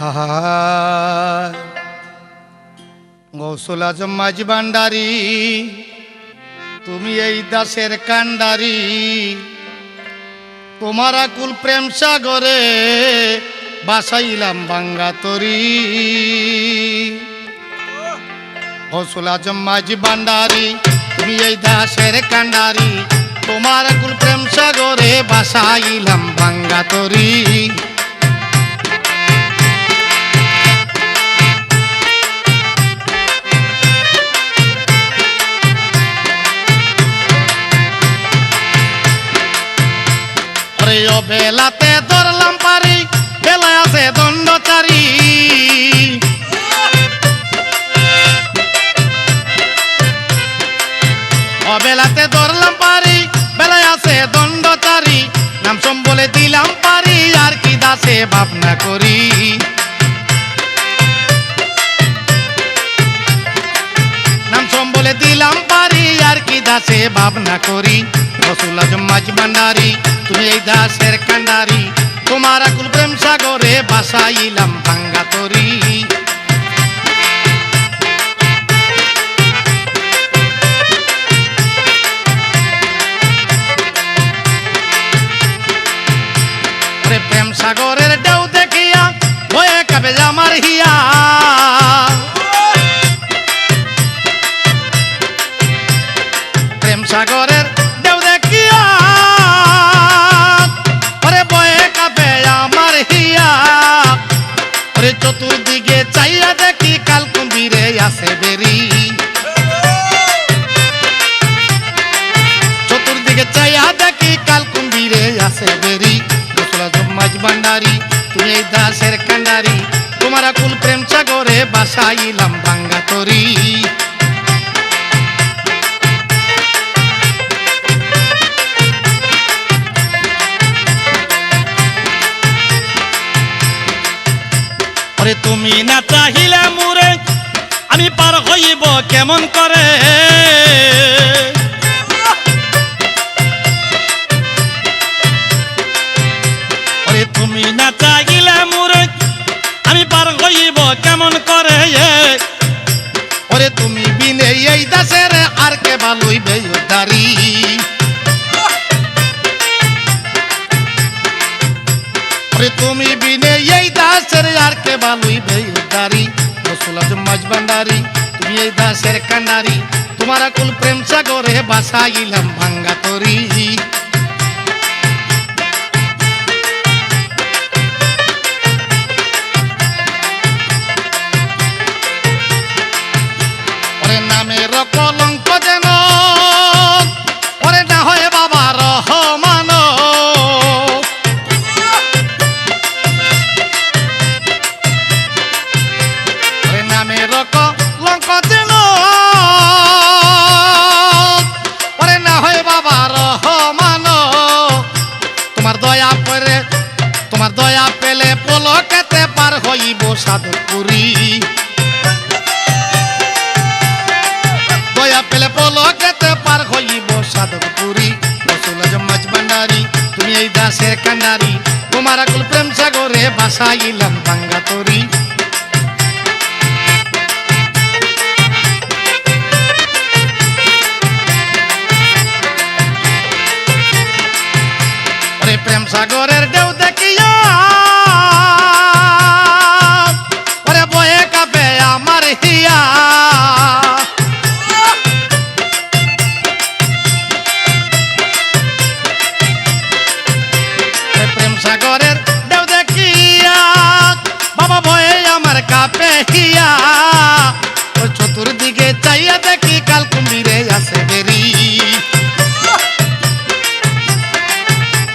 হায় গৌসুল আজম মাঝি ভান্ডারী, তুমি এই দাসের কান্ডারি, তোমার আকুল প্রেম সাগরে বাসাইলাম ভাঙ্গা তরি। গৌসুল আজম মাঝি ভান্ডারী, তুমি এই দাসের কান্ডারি, তোমার আকুল প্রেম সাগরে বাসাইলাম ভাঙ্গা তরি। বেলাতে ধরলাম পারি, বেলায় আছে দণ্ডচারী, বেলাতে ধরলাম পারি, বেলায় আছে দণ্ডচারী, নাম সম্বলে দিলাম পারি, আর কি দাসে ভাবনা করি। নাম সম্বলে দিলাম পারি, আর কি দাসে ভাবনা করি। গৌসুল আজম মাঝি ভান্ডারী, তুমি এই দাসের কান্ডারি, তোমার আকুল প্রেম সাগরে বাসাইলাম ভাঙ্গা তরি। প্রেম সাগরের ঢেউ দেখিয়া ভয়ে কাঁপে আমার হিয়া, প্রেম সাগরের ঢেউ দেখিয়া চতুর্দিকে চাইয়া দেখি কাল কুম্ভীরে আসে বেরি, চতুর্দিকে চাইয়া দেখি কাল কুম্ভীরে আসে বেরি। গৌসুল আজম মাঝি ভান্ডারী, তুমি এই দাসের কান্ডারি, তোমার আকুল প্রেম সাগরে বাসাইলাম ভাঙ্গা তরি। তুমি না চাহিলে মোরে আমি পার হইব কেমন করে, তুমি না চাহিলে মোরে আমি পার হইব কেমন করে। ওরে তুমি বিনে এই দাসের আর কে ভালোইবে উদ্ধারি, তুমি বিনে এই দাসের আর কে ভালোইবে উদ্ধারি। গৌসুল আজম মাঝি ভান্ডারী, তুমি এই দাসের কান্ডারি, তোমার আকুল প্রেম সাগরে বাসাইলাম ভাঙ্গা তরি। ওরে নামের কলঙ্ক যেন ওরে না হয় বাবা রহমান, নামের কলঙ্ক যেন ওরে না হয় বাবা রহমান। তোমার দয়া পেলে পলকেতে পার হইব সাধুপুরী, দয়া পেলে পলকেতে পার হইব সাধুপুরী। গৌসুল আজম মাঝি ভান্ডারী, তুমি এই দাসের কান্ডারি, তোমার আকুল প্রেম সাগরে বাসাইলাম ভাঙ্গা তরি। প্রেম সাগরের ঢেউ দেখিয়া ওরে বয়ে কাঁপে আমার হিয়া, প্রেম সাগরের ঢেউ দেখিয়া বাবা ভয়ে আমার কাঁপে হিয়া। ওই চতুর্দিকে চাইয়া দেখি কাল কুম্ভীরে আসে বেরি,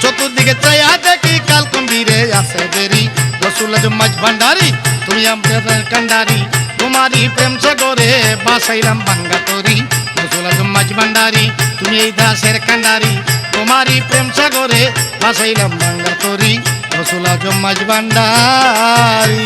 চতুর্দিকে চাইয়া দেখি কাল কুম্ভীরে আসে বেরি। গৌসুল আজম মাঝি ভান্ডারী, তুমি আমাদের কান্ডারি, তোমারই প্রেম সাগরে বাসাইলাম ভাঙ্গা তরি। গৌসুল আজম মাঝি ভান্ডারী, তুমি এই দাসের কান্ডারি, তোমারই প্রেম সাগরে বাসাইলাম ভাঙ্গা তরি। গৌসুল আজম মাঝি ভান্ডারী।